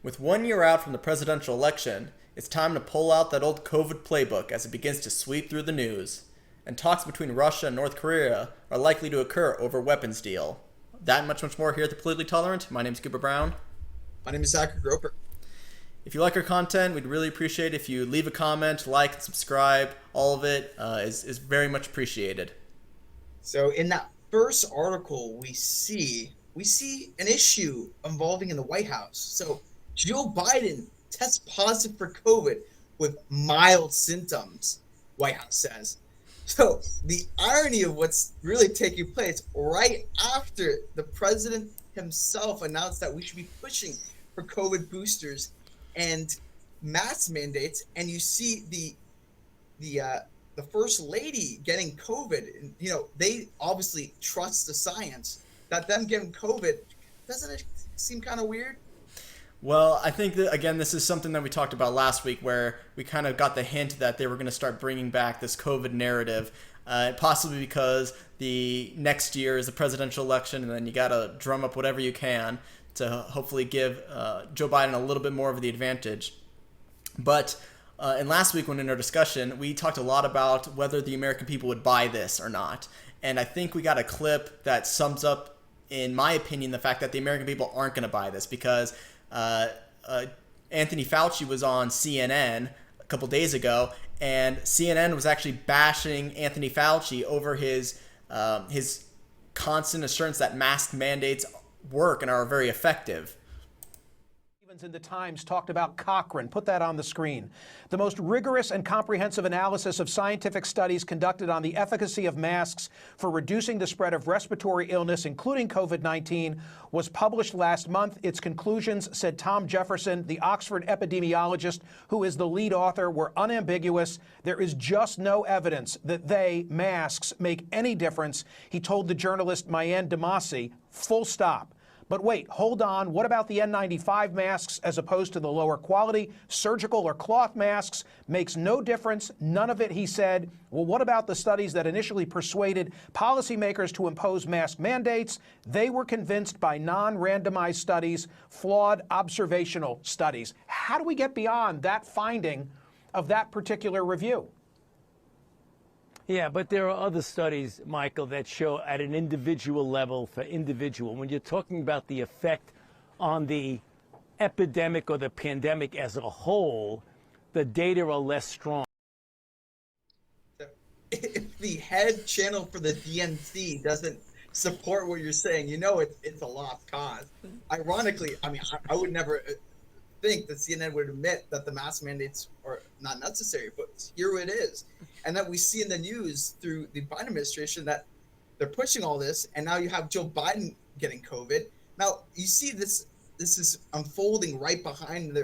With 1 year out from the presidential election, it's time to pull out that old COVID playbook as it begins to sweep through the news. And talks between Russia and North Korea are likely to occur over weapons deal. That and much more here at the Politically Tolerant. My name is Cooper Brown. My name is Zac and Cooper. If you like our content, we'd really appreciate if you leave a comment, like, and subscribe. All of it is very much appreciated. So in that first article, we see an issue involving in the White House. So Joe Biden tests positive for COVID with mild symptoms, White House says. So the irony of what's really taking place right after the president himself announced that we should be pushing for COVID boosters and mask mandates, and you see the first lady getting COVID, and they obviously trust the science. That them getting COVID, doesn't it seem kind of weird? Well, I think that, again, this is something that we talked about last week where we kind of got the hint that they were going to start bringing back this COVID narrative, possibly because the next year is the presidential election, and then you got to drum up whatever you can to hopefully give Joe Biden a little bit more of the advantage. But and last week, when in our discussion, we talked a lot about whether the American people would buy this or not. And I think we got a clip that sums up, in my opinion, the fact that the American people aren't going to buy this because Anthony Fauci was on CNN a couple days ago, and CNN was actually bashing Anthony Fauci over his constant assurance that mask mandates work and are very effective. In the Times talked about Cochrane. Put that on the screen. The most rigorous and comprehensive analysis of scientific studies conducted on the efficacy of masks for reducing the spread of respiratory illness, including COVID-19, was published last month. Its conclusions, said Tom Jefferson, the Oxford epidemiologist who is the lead author, were unambiguous. There is just no evidence that masks, make any difference, he told the journalist Mayan Demasi, full stop. But wait, hold on. What about the N95 masks as opposed to the lower quality surgical or cloth masks? Makes no difference. None of it, he said. Well, what about the studies that initially persuaded policymakers to impose mask mandates? They were convinced by non-randomized studies, flawed observational studies. How do we get beyond that finding of that particular review? Yeah, but there are other studies, Michael, that show at an individual level for individual. When you're talking about the effect on the epidemic or the pandemic as a whole, the data are less strong. If the head channel for the DNC doesn't support what you're saying, it's a lost cause. Ironically, I would never think that CNN would admit that the mask mandates are not necessary, but here it is. And that we see in the news through the Biden administration that they're pushing all this, and now you have Joe Biden getting COVID. Now you see this is unfolding right behind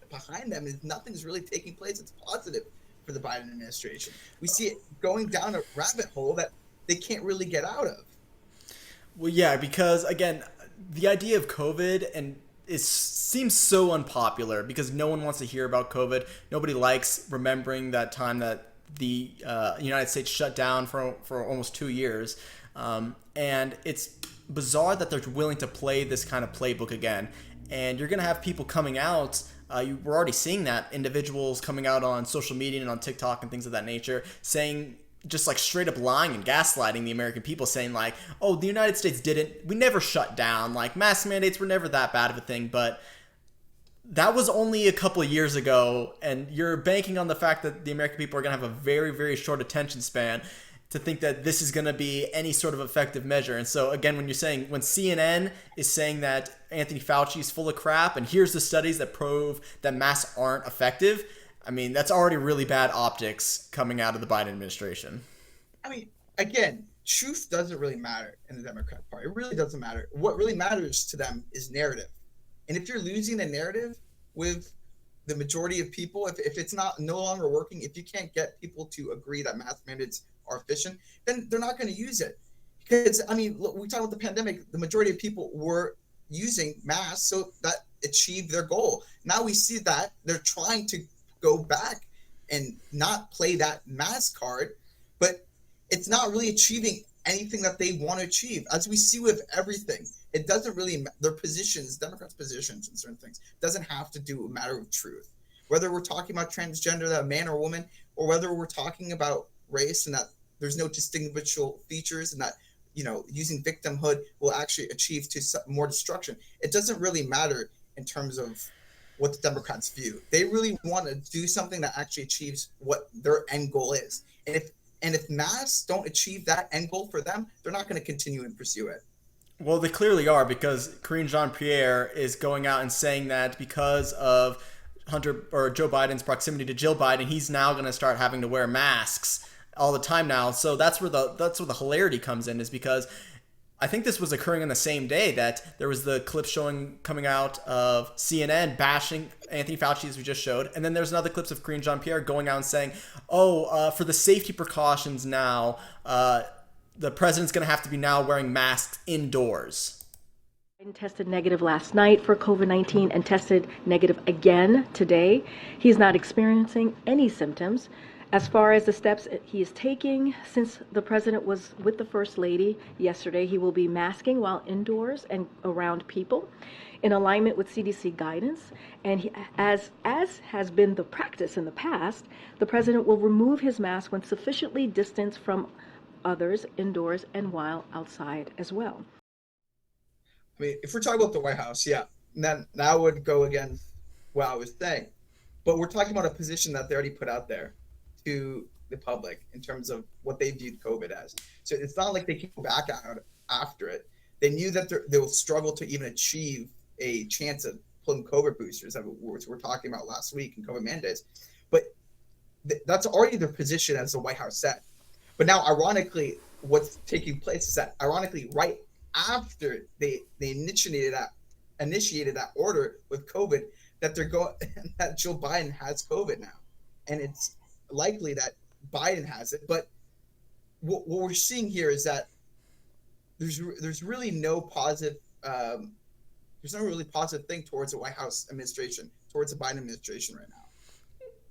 behind them, and nothing's really taking place. It's positive for the Biden administration. We see it going down a rabbit hole that they can't really get out of. Well, yeah, because again, the idea of COVID seems so unpopular because no one wants to hear about COVID. Nobody likes remembering that time that the United States shut down for almost 2 years. And it's bizarre that they're willing to play this kind of playbook again. And you're going to have people coming out. We're already seeing that. Individuals coming out on social media and on TikTok and things of that nature saying, just like straight up lying and gaslighting the American people, saying like, oh, the United States we never shut down, like mask mandates were never that bad of a thing. But that was only a couple of years ago, and you're banking on the fact that the American people are going to have a very, very short attention span to think that this is going to be any sort of effective measure. And so again, when CNN is saying that Anthony Fauci is full of crap, and here's the studies that prove that masks aren't effective, that's already really bad optics coming out of the Biden administration. Again, truth doesn't really matter in the Democrat Party. It really doesn't matter. What really matters to them is narrative. And if you're losing the narrative with the majority of people, if it's no longer working, if you can't get people to agree that mask mandates are efficient, then they're not going to use it. Because, look, we talk about the pandemic, the majority of people were using masks, so that achieved their goal. Now we see that they're trying to go back and not play that mask card, but it's not really achieving anything that they want to achieve. As we see with everything, it doesn't really, their positions, Democrats' positions in certain things, doesn't have to do a matter of truth. Whether we're talking about transgender, that a man or woman, or whether we're talking about race and that there's no distinguishable features and that, you know, using victimhood will actually achieve to more destruction. It doesn't really matter in terms of what the Democrats view. They really want to do something that actually achieves what their end goal is. And if masks don't achieve that end goal for them, they're not going to continue and pursue it. Well, they clearly are, because Karine Jean-Pierre is going out and saying that because of Hunter or Joe Biden's proximity to Jill Biden, he's now going to start having to wear masks all the time now. So that's where the hilarity comes in, is because I think this was occurring on the same day that there was the clip coming out of CNN bashing Anthony Fauci, as we just showed. And then there's another clips of Karine Jean-Pierre going out and saying, for the safety precautions now, the president's going to have to be now wearing masks indoors. Biden tested negative last night for COVID-19 and tested negative again today. He's not experiencing any symptoms. As far as the steps he is taking, since the president was with the First Lady yesterday, he will be masking while indoors and around people in alignment with CDC guidance. And as has been the practice in the past, the president will remove his mask when sufficiently distanced from others indoors and while outside as well. I mean, if we're talking about the White House, yeah, then that would go against what I was saying. But we're talking about a position that they already put out there to the public in terms of what they viewed COVID as. So it's not like they can go back out after it. They knew that they will struggle to even achieve a chance of pulling COVID boosters that we were talking about last week and COVID mandates. But that's already their position, as the White House said. But now, ironically, what's taking place is that, ironically, right after they initiated that order with COVID, that that Joe Biden has COVID now, and it's likely that Biden has it. But what we're seeing here is that there's really no positive thing towards the White House administration, towards the Biden administration right now.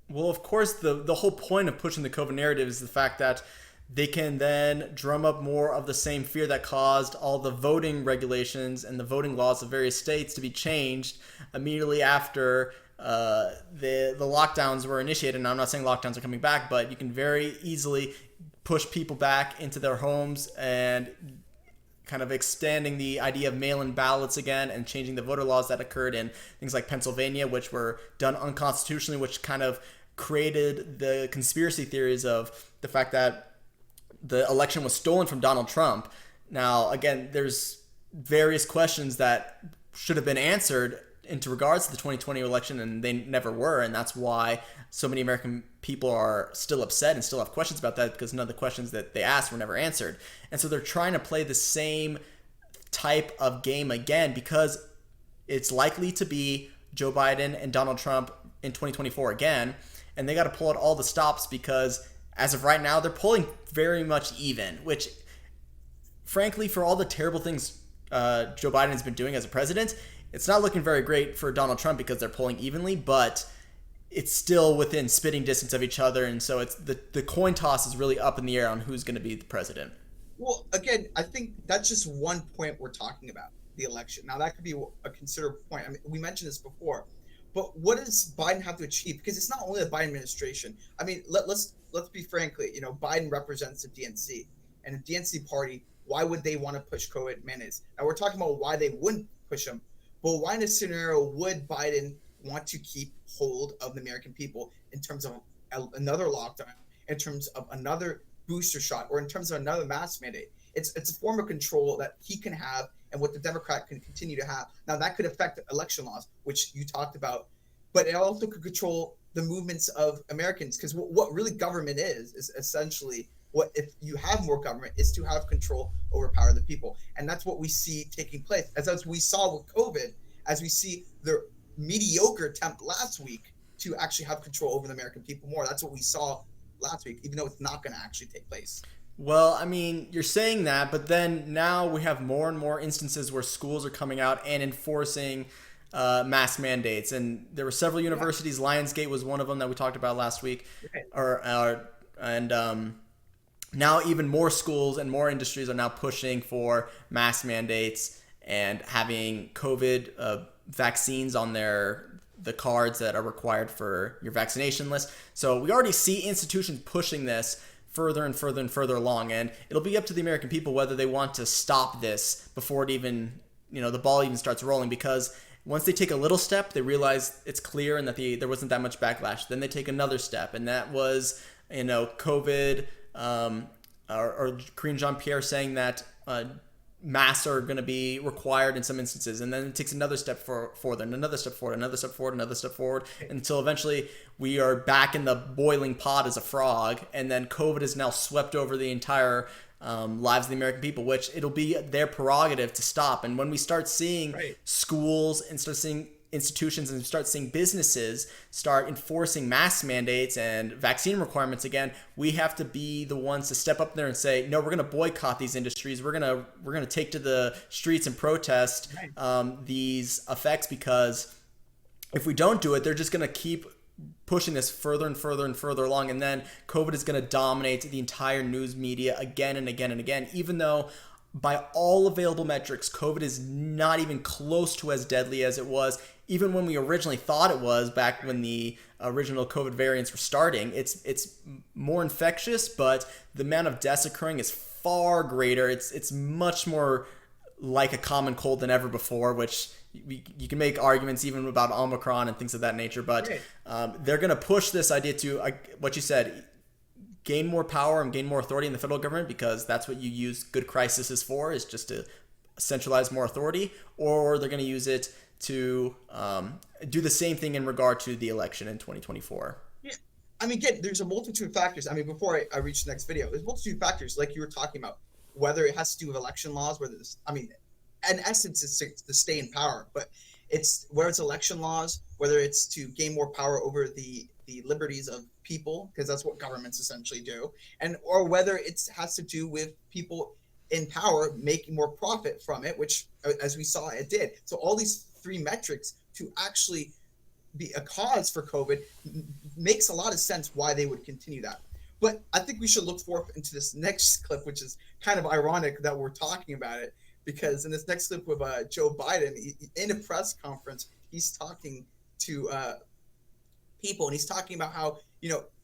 Well, of course, the whole point of pushing the COVID narrative is the fact that they can then drum up more of the same fear that caused all the voting regulations and the voting laws of various states to be changed immediately after the lockdowns were initiated. And I'm not saying lockdowns are coming back, but you can very easily push people back into their homes and kind of extending the idea of mail-in ballots again and changing the voter laws that occurred in things like Pennsylvania, which were done unconstitutionally, which kind of created the conspiracy theories of the fact that the election was stolen from Donald Trump. Now, again, there's various questions that should have been answered into regards to the 2020 election, and they never were, and that's why so many American people are still upset and still have questions about that, because none of the questions that they asked were never answered. And so they're trying to play the same type of game again, because it's likely to be Joe Biden and Donald Trump in 2024 again, and they got to pull out all the stops, because as of right now, they're pulling very much even, which, frankly, for all the terrible things Joe Biden has been doing as a president, it's not looking very great for Donald Trump because they're pulling evenly, but it's still within spitting distance of each other. And so it's the coin toss is really up in the air on who's going to be the president. Well, again, I think that's just one point we're talking about, the election. Now, that could be a considerable point. I mean, we mentioned this before, but what does Biden have to achieve? Because it's not only the Biden administration. I mean, let's be frankly, Biden represents the DNC, and the DNC party, why would they want to push COVID mandates? Now, we're talking about why they wouldn't push them. But why in this scenario would Biden want to keep hold of the American people in terms of another lockdown, in terms of another booster shot, or in terms of another mask mandate? It's a form of control that he can have, and what the Democrat can continue to have. Now, that could affect election laws, which you talked about, but it also could control the movements of Americans, because what really government is essentially, what if you have more government, is to have control over power of the people. And that's what we see taking place. As we saw with COVID, as we see the mediocre attempt last week to actually have control over the American people more. That's what we saw last week, even though it's not going to actually take place. Well, I mean, you're saying that, but then now we have more and more instances where schools are coming out and enforcing mask mandates. And there were several universities. Lionsgate was one of them that we talked about last week. Okay. now even more schools and more industries are now pushing for mask mandates and having COVID vaccines on the cards that are required for your vaccination list. So we already see institutions pushing this further and further and further along, and it'll be up to the American people whether they want to stop this before it even, the ball even starts rolling, because once they take a little step, they realize it's clear and that there wasn't that much backlash. Then they take another step, and that was, COVID, or Korean Jean-Pierre saying that masks are going to be required in some instances, and then it takes another step forward, and another step forward, another step forward, another step forward, until eventually we are back in the boiling pot as a frog, and then COVID has now swept over the entire lives of the American people, which it'll be their prerogative to stop. And when we start seeing schools and start seeing institutions and start seeing businesses start enforcing mask mandates and vaccine requirements again, we have to be the ones to step up there and say, no, we're going to boycott these industries. We're going to take to the streets and protest these effects, because if we don't do it, they're just going to keep pushing this further and further and further along, and then COVID is going to dominate the entire news media again and again and again, even though by all available metrics, COVID is not even close to as deadly as it was even when we originally thought it was, back when the original COVID variants were starting. It's more infectious, but the amount of deaths occurring is far greater. It's much more like a common cold than ever before, which you can make arguments even about Omicron and things of that nature, but they're going to push this idea to, what you said, gain more power and gain more authority in the federal government, because that's what you use good crises for, is just to centralize more authority, or they're going to use it to do the same thing in regard to the election in 2024. Yeah. I mean, again, there's a multitude of factors. I mean, before I reach the next video, there's a multitude of factors, like you were talking about, whether it has to do with election laws, whether this, I mean, in essence, it's to stay in power, but it's whether it's election laws, whether it's to gain more power over the liberties of people, because that's what governments essentially do, and or whether it has to do with people in power making more profit from it, which, as we saw, it did. So all these three metrics to actually be a cause for COVID makes a lot of sense why they would continue that. But I think we should look forward into this next clip, which is kind of ironic that we're talking about it, because in this next clip with Joe Biden, in a press conference, he's talking to people, and he's talking about how,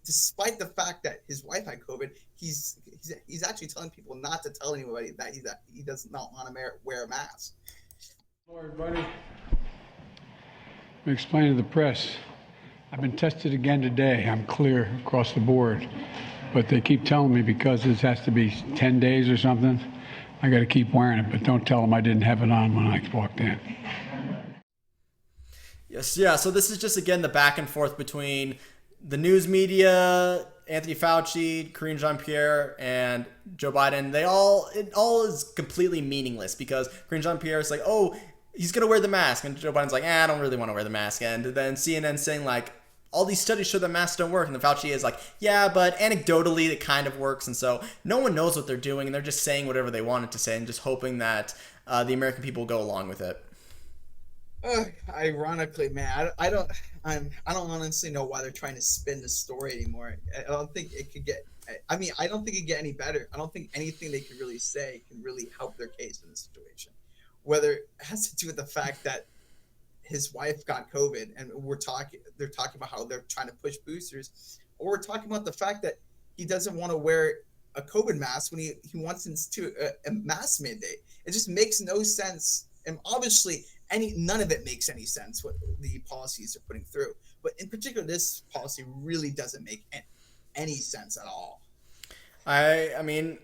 despite the fact that his wife had COVID, he's actually telling people not to tell anybody that he does not want to wear a mask. Hello, everybody. Let me explain to the press. I've been tested again today. I'm clear across the board, but they keep telling me because this has to be 10 days or something, I got to keep wearing it, but don't tell them I didn't have it on when I walked in. Yes, yeah. So this is just, again, the back and forth between the news media, Anthony Fauci, Korean Jean-Pierre, and Joe Biden. It all is completely meaningless, because Korean Jean-Pierre is like, oh, he's going to wear the mask. And Joe Biden's like, I don't really want to wear the mask. And then CNN saying, like, all these studies show that masks don't work. And then Fauci is like, yeah, but anecdotally it kind of works. And so no one knows what they're doing, and they're just saying whatever they wanted to say and just hoping that the American people go along with it. Ironically, man, I don't honestly know why they're trying to spin the story anymore. I don't think it could get. I mean, I don't think it could get any better. I don't think anything they could really say can really help their case in this situation. Whether it has to do with the fact that his wife got COVID, and they're talking about how they're trying to push boosters, or we're talking about the fact that he doesn't want to wear a COVID mask when he wants to institute a mask mandate. It just makes no sense, and obviously none of it makes any sense what the policies are putting through. But in particular, this policy really doesn't make any sense at all. I mean,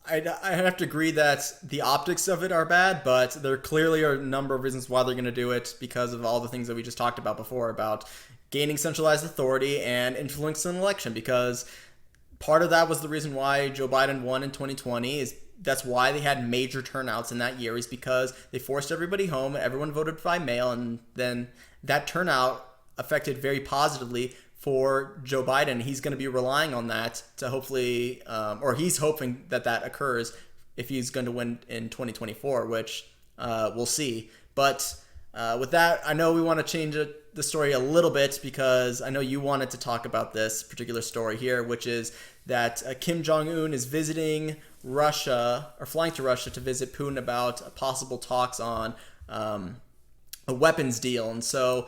I have to agree that the optics of it are bad, but there clearly are a number of reasons why they're going to do it, because of all the things that we just talked about before, about gaining centralized authority and influencing an election, because part of that was the reason why Joe Biden won in 2020. That's why they had major turnouts in that year, is because they forced everybody home, everyone voted by mail, and then that turnout affected very positively for Joe Biden. He's going to be relying on that to hopefully, or he's hoping that occurs if he's going to win in 2024, which we'll see. But With that, I know we want to change the story a little bit because I know you wanted to talk about this particular story here, which is that Kim Jong-un is visiting Russia, or flying to Russia to visit Putin about possible talks on a weapons deal. And so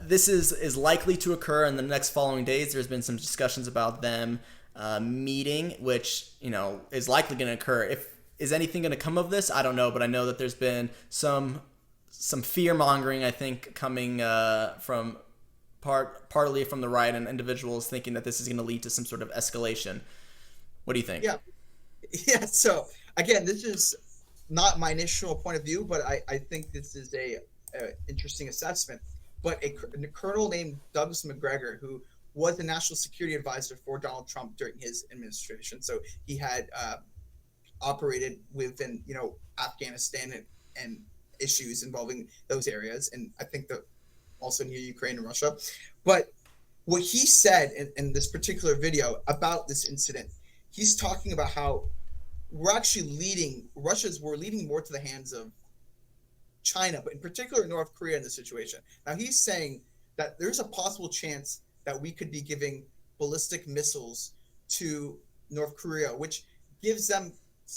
this is likely to occur in the next following days. There's been some discussions about them meeting, which, is likely going to occur. Is anything going to come of this? I don't know, but I know that there's been some fear mongering, I think, coming from partly from the right and individuals thinking that this is going to lead to some sort of escalation. What do you think? Yeah. So again, this is not my initial point of view, but I think this is a interesting assessment. But a colonel named Douglas McGregor, who was the national security advisor for Donald Trump during his administration, so he had operated within Afghanistan and issues involving those areas, and I think that also near Ukraine and Russia. But what he said in this particular video about this incident, he's talking about how we're leading more to the hands of China, but in particular North Korea in this situation. Now he's saying that there's a possible chance that we could be giving ballistic missiles to North Korea, which gives them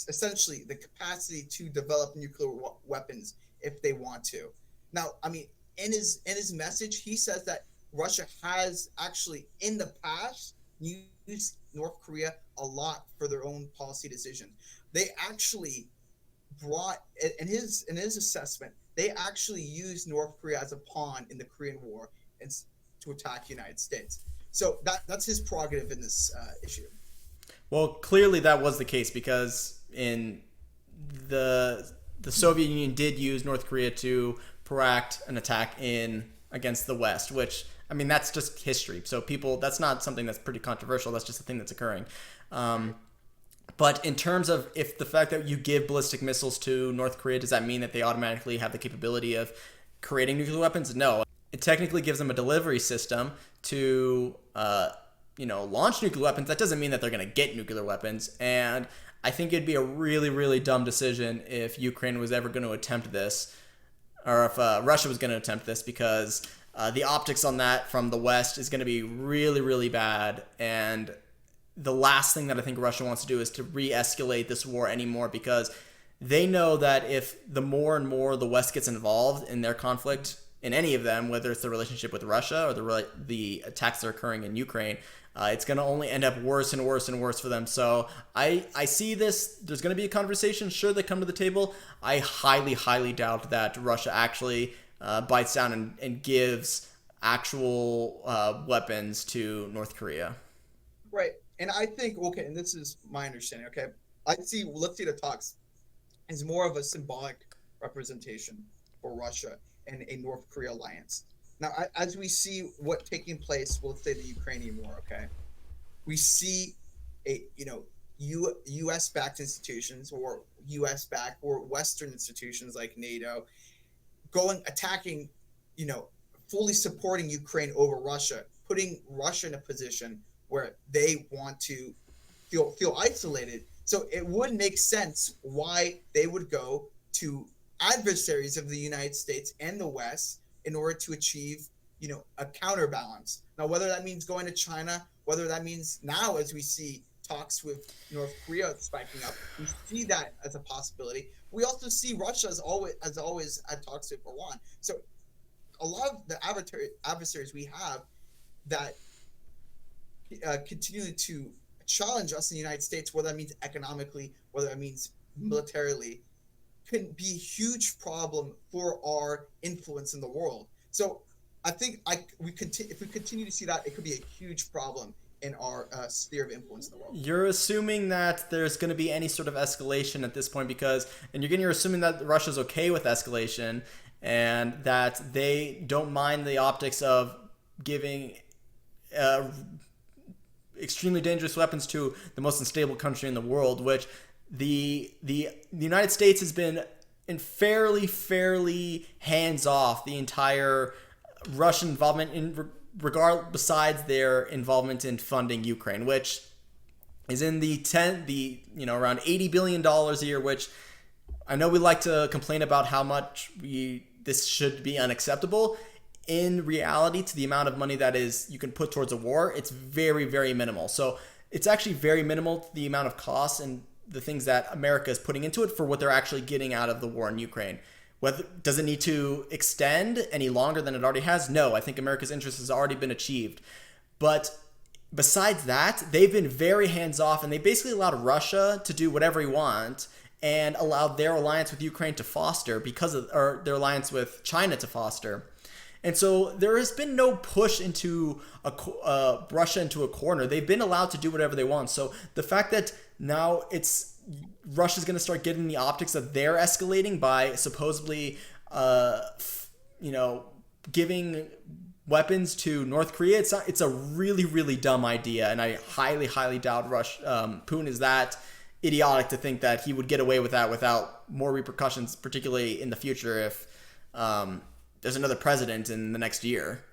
essentially the capacity to develop nuclear weapons if they want to. Now, I mean, in his message, he says that Russia has actually in the past used North Korea a lot for their own policy decisions. They actually brought, in his assessment, they actually used North Korea as a pawn in the Korean War and to attack the United States. So that's his prerogative in this issue. Well, clearly that was the case because in the Soviet Union did use North Korea to proact an attack against the West, which, I mean, that's just history. So that's not something that's pretty controversial. That's just a thing that's occurring. But in terms of if the fact that you give ballistic missiles to North Korea, does that mean that they automatically have the capability of creating nuclear weapons? No. It technically gives them a delivery system to, launch nuclear weapons. That doesn't mean that they're going to get nuclear weapons. And I think it'd be a really, really dumb decision if Ukraine was ever going to attempt this, or if Russia was going to attempt this, because the optics on that from the West is going to be really, really bad. And the last thing that I think Russia wants to do is to re-escalate this war anymore, because they know that if the more and more the West gets involved in their conflict, in any of them, whether it's the relationship with Russia or the attacks that are occurring in Ukraine, it's going to only end up worse and worse and worse for them. So I see this. There's going to be a conversation. Sure, they come to the table. I highly, highly doubt that Russia actually bites down and gives actual weapons to North Korea. Right. And I think, okay, and this is my understanding, okay, let's see the talks as more of a symbolic representation for Russia and a North Korea alliance. Now, as we see what taking place, well, let's say the Ukrainian war, okay, we see U.S.-backed institutions or U.S.-backed or Western institutions like NATO attacking, fully supporting Ukraine over Russia, putting Russia in a position where they want to feel isolated. So it would make sense why they would go to adversaries of the United States and the West in order to achieve, a counterbalance. Now, whether that means going to China, whether that means now, as we see talks with North Korea spiking up, we see that as a possibility. We also see Russia as always at talks with Iran. So a lot of the adversaries we have that continue to challenge us in the United States, whether that means economically, whether that means militarily, can be a huge problem for our influence in the world. So I think if we continue to see that, it could be a huge problem in our sphere of influence in the world. You're assuming that there's going to be any sort of escalation at this point you're assuming that Russia's okay with escalation and that they don't mind the optics of giving extremely dangerous weapons to the most unstable country in the world, which the United States has been in fairly hands-off the entire Russian involvement in besides their involvement in funding Ukraine, which is in around $80 billion a year, which I know we like to complain about how much we this should be unacceptable. In reality, to the amount of money that is you can put towards a war, it's very, very minimal. So it's actually very minimal to the amount of costs and the things that America is putting into it for what they're actually getting out of the war in Ukraine. Does it need to extend any longer than it already has? No, I think America's interest has already been achieved. But besides that, they've been very hands-off, and they basically allowed Russia to do whatever he wants and allowed their alliance with Ukraine to foster or their alliance with China to foster. And so there has been no push into Russia into a corner. They've been allowed to do whatever they want. So the fact that now Russia's going to start getting the optics that they're escalating by supposedly, giving weapons to North Korea. It's a really, really dumb idea, and I highly, highly doubt Putin is that idiotic to think that he would get away with that without more repercussions, particularly in the future if there's another president in the next year.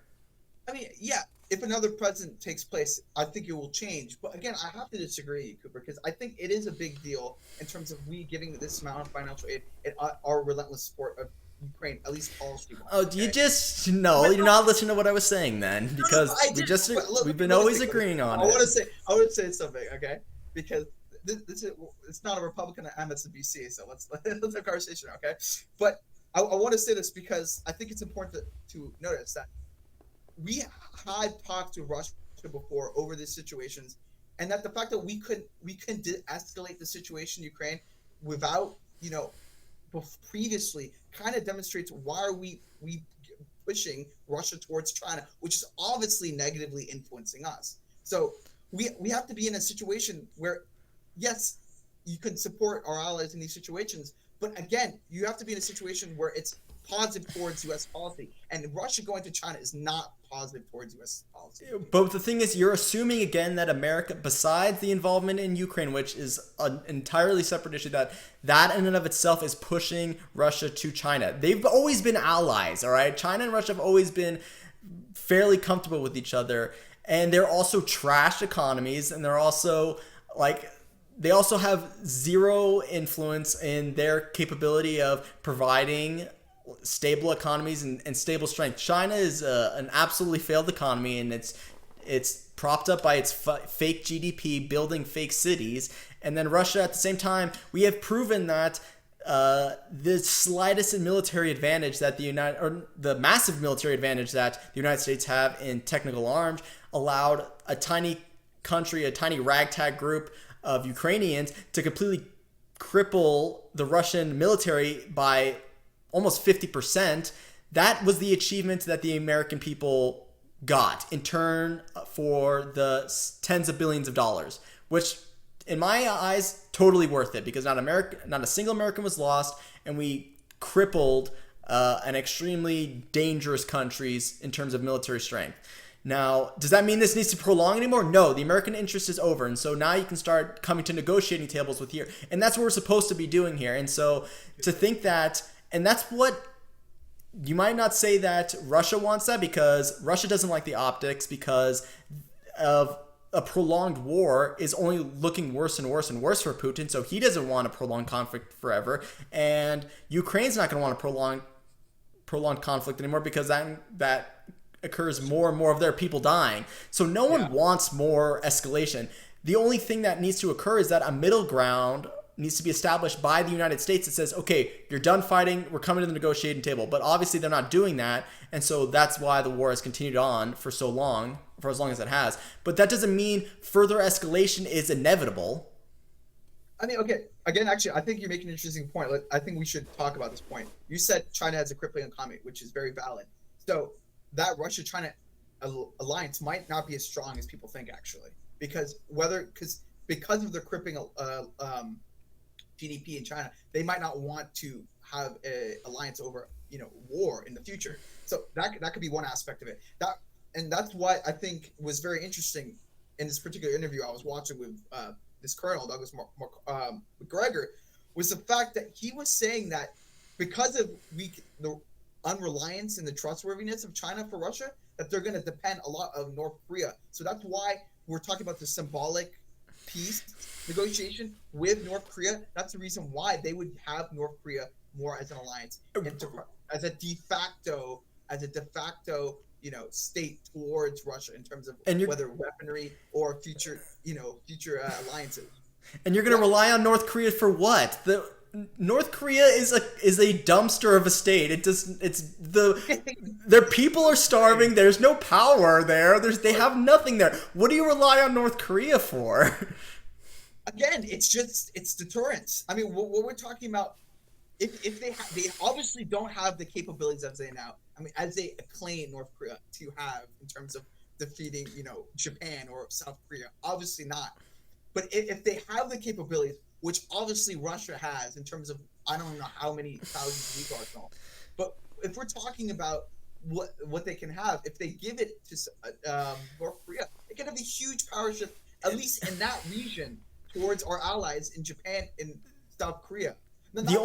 I mean, yeah, if another president takes place, I think it will change. But again, I have to disagree, Cooper, because I think it is a big deal in terms of we giving this amount of financial aid and our relentless support of Ukraine, at least policy-wise. Oh, do you just you're not listening to what I was saying then, because we've been always agreeing on it. I want to say something, okay? Because it's not a Republican MSNBC, so let's have a conversation, okay? But I want to say this because I think it's important to notice that we had talked to Russia before over these situations, and that the fact that we couldn't de-escalate the situation in Ukraine without, previously kind of demonstrates why are we pushing Russia towards China, which is obviously negatively influencing us. So we have to be in a situation where, yes, you can support our allies in these situations, but again, you have to be in a situation where it's positive towards U.S. policy, and Russia going to China is not positive towards U.S. policy. But the thing is, you're assuming again that America, besides the involvement in Ukraine, which is an entirely separate issue, that in and of itself is pushing Russia to China. They've always been allies, all right? China and Russia have always been fairly comfortable with each other, and they're also trash economies, and they're also they also have zero influence in their capability of providing stable economies and stable strength. China is an absolutely failed economy, and it's propped up by its fake GDP, building fake cities. And then Russia, at the same time, we have proven that the slightest military advantage that the massive military advantage that the United States have in technical arms allowed a tiny country, a tiny ragtag group of Ukrainians to completely cripple the Russian military by almost 50%. That was the achievement that the American people got in turn for the tens of billions of dollars, which in my eyes, totally worth it, because not a single American was lost, and we crippled an extremely dangerous countries in terms of military strength. Now, does that mean this needs to prolong anymore? No, the American interest is over. And so now you can start coming to negotiating tables with here. And that's what we're supposed to be doing here. And so to think that, and that's what you might not say that Russia wants that, because Russia doesn't like the optics, because of a prolonged war is only looking worse and worse and worse for Putin. So he doesn't want a prolonged conflict forever. And Ukraine's not going to want a prolonged conflict anymore, because that occurs more and more of their people dying. So no one wants more escalation. The only thing that needs to occur is that a middle ground needs to be established by the United States that says, okay, you're done fighting, we're coming to the negotiating table. But obviously they're not doing that, and so that's why the war has continued on for so long, for as long as it has. But that doesn't mean further escalation is inevitable. I mean, okay, again, actually, I think you're making an interesting point. I think we should talk about this point. You said China has a crippling economy, which is very valid. So that Russia-China alliance might not be as strong as people think, actually, because of the crippling GDP in China, they might not want to have an alliance over war in the future. So that could be one aspect of it. That's what I think was very interesting in this particular interview I was watching with this Colonel Douglas McGregor, was the fact that he was saying that because of the unreliance and the trustworthiness of China for Russia, that they're going to depend a lot of North Korea. So that's why we're talking about the symbolic peace negotiation with North Korea. That's the reason why they would have North Korea more as an alliance. as a de facto, state towards Russia in terms of And whether weaponry or future alliances. And you're going to rely on North Korea for what? North Korea is a dumpster of a state. Their people are starving. There's no power there. They have nothing there. What do you rely on North Korea for? Again, it's deterrence. I mean, what we're talking about, if they obviously don't have the capabilities as they claim North Korea to have in terms of defeating, Japan or South Korea. Obviously not. But if they have the capabilities, which obviously Russia has in terms of, I don't know how many thousands of nuclear arsenal, but if we're talking about what they can have, if they give it to North Korea, it can have a huge power shift, at least in that region, towards our allies in Japan and South Korea. The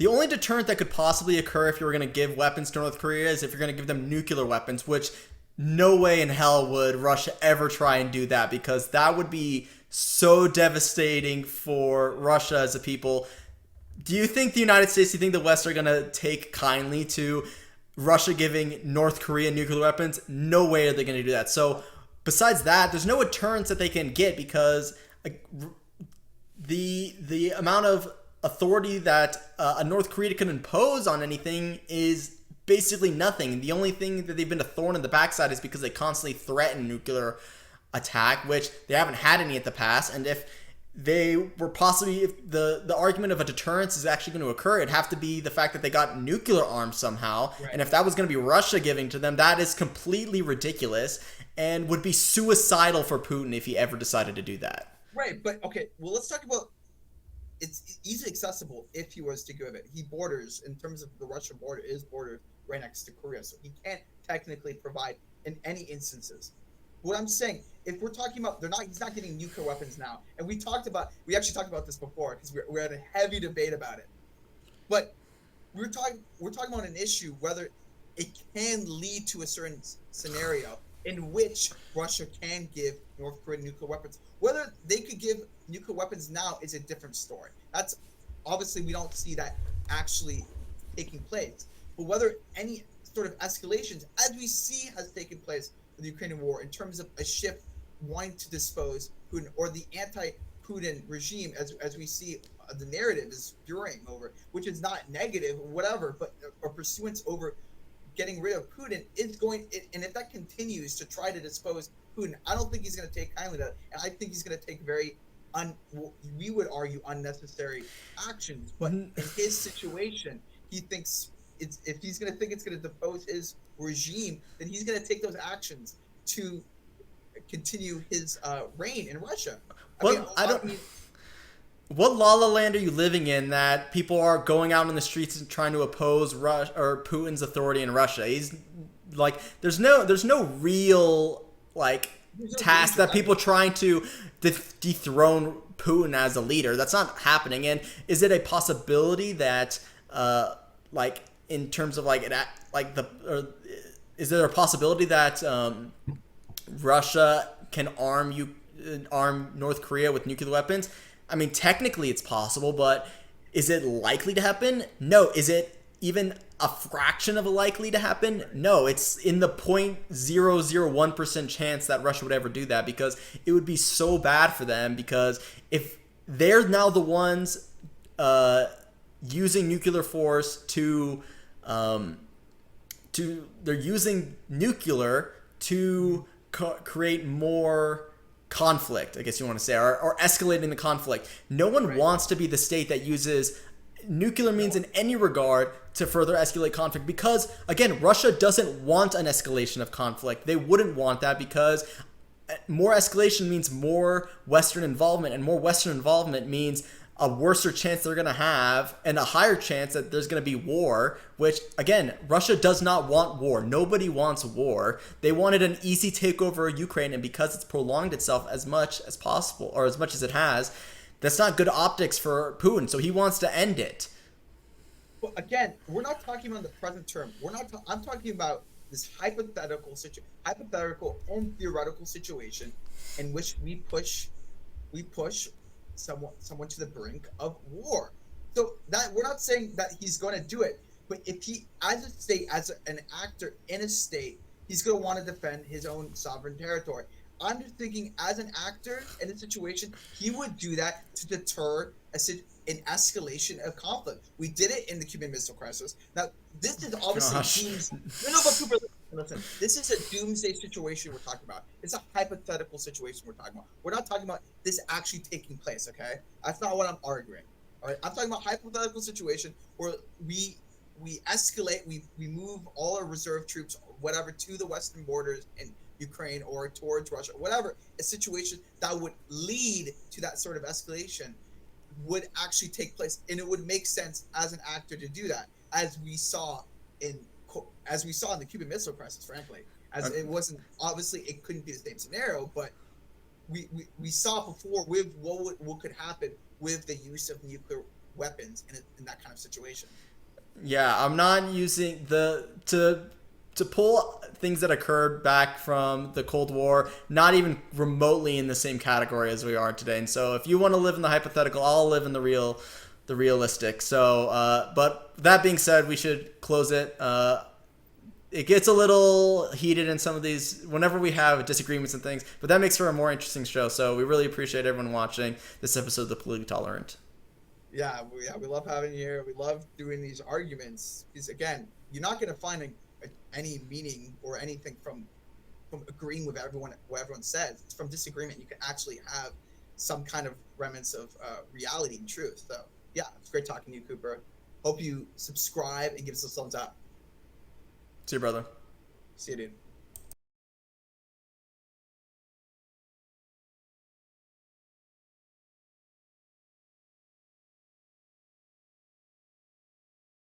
only deterrent that could possibly occur if you were going to give weapons to North Korea is if you're going to give them nuclear weapons, which no way in hell would Russia ever try and do that, because that would be so devastating for Russia as a people. Do you think the United States, do you think the West are going to take kindly to Russia giving North Korea nuclear weapons? No way are they going to do that. So besides that, there's no deterrence that they can get, because the amount of authority that a North Korea can impose on anything is basically nothing. The only thing that they've been a thorn in the backside is because they constantly threaten nuclear attack, which they haven't had any at the past. And if they were possibly, if the argument of a deterrence is actually going to occur, it'd have to be the fact that they got nuclear arms somehow. Right. And if that was going to be Russia giving to them, that is completely ridiculous and would be suicidal for Putin if he ever decided to do that. Right, but okay, well, let's talk about, it's easily accessible if he was to give it. He borders, in terms of the Russian border, is bordered right next to Korea, so he can't technically provide in any instances. What I'm saying, if we're talking about, he's not getting nuclear weapons now, and we actually talked about this before, because we're at a heavy debate about it. But we're talking about an issue whether it can lead to a certain scenario in which Russia can give North Korea nuclear weapons. Whether they could give nuclear weapons now is a different story. That's obviously, we don't see that actually taking place. But whether any sort of escalations, as we see has taken place in the Ukrainian war, in terms of a shift wanting to dispose Putin, or the anti-Putin regime, as we see the narrative is spewing over, which is not negative or whatever, but a pursuance over getting rid of Putin is going, and if that continues to try to dispose Putin, I don't think he's going to take kindly to that, and I think he's going to take very, we would argue, unnecessary actions. But in his situation, he thinks if he's going to think it's going to depose his regime, then he's going to take those actions to continue his reign in Russia. What la la land are you living in that people are going out on the streets and trying to oppose Putin's authority in Russia? He's like, there's no real task that people trying to dethrone Putin as a leader. That's not happening. And is it a possibility that in terms of is there a possibility that Russia can arm North Korea with nuclear weapons? I mean, technically it's possible, but is it likely to happen? No. Is it even a fraction of a likely to happen? No. It's in the 0.001% chance that Russia would ever do that, because it would be so bad for them, because if they're now the ones using nuclear force they're using nuclear to create more conflict, I guess you want to say, or escalating the conflict. No one wants to be the state that uses nuclear means in any regard to further escalate conflict, because, again, Russia doesn't want an escalation of conflict. They wouldn't want that, because more escalation means more Western involvement, and more Western involvement means a worser chance they're going to have, and a higher chance that there's going to be war, which, again, Russia does not want war. Nobody wants war. They wanted an easy takeover of Ukraine, and because it's prolonged itself as much as possible, or as much as it has, that's not good optics for Putin, so he wants to end it. Well, again, we're not talking about the present term. I'm talking about this hypothetical and theoretical situation in which we push someone to the brink of war. So that we're not saying that he's going to do it, but if he, as a state, as an actor in a state, he's going to want to defend his own sovereign territory. I'm just thinking, as an actor in a situation, he would do that to deter an escalation of conflict. We did it in the Cuban Missile Crisis. Now, this is obviously no, but Cooper, listen. This is a doomsday situation we're talking about. It's a hypothetical situation we're talking about. We're not talking about this actually taking place. Okay, that's not what I'm arguing. All right, I'm talking about hypothetical situation where we escalate, we move all our reserve troops, whatever, to the western borders in Ukraine or towards Russia, whatever. A situation that would lead to that sort of escalation would actually take place, and it would make sense as an actor to do that, as we saw in the Cuban Missile Crisis. Frankly, as it wasn't, obviously it couldn't be the same scenario, but we saw before with what could happen with the use of nuclear weapons in that kind of situation. Yeah, I'm not using to pull things that occurred back from the Cold War, not even remotely in the same category as we are today. And so if you want to live in the hypothetical, I'll live in the realistic. So, but that being said, we should close it. It gets a little heated in some of these whenever we have disagreements and things, but that makes for a more interesting show. So we really appreciate everyone watching this episode of The Politically Tolerant. Yeah, we love having you here. We love doing these arguments because, again, you're not going to find any meaning or anything from agreeing with what everyone says. It's from disagreement. You can actually have some kind of remnants of reality and truth. So, yeah, it's great talking to you, Cooper. Hope you subscribe and give us a thumbs up. See you, brother. See you, dude.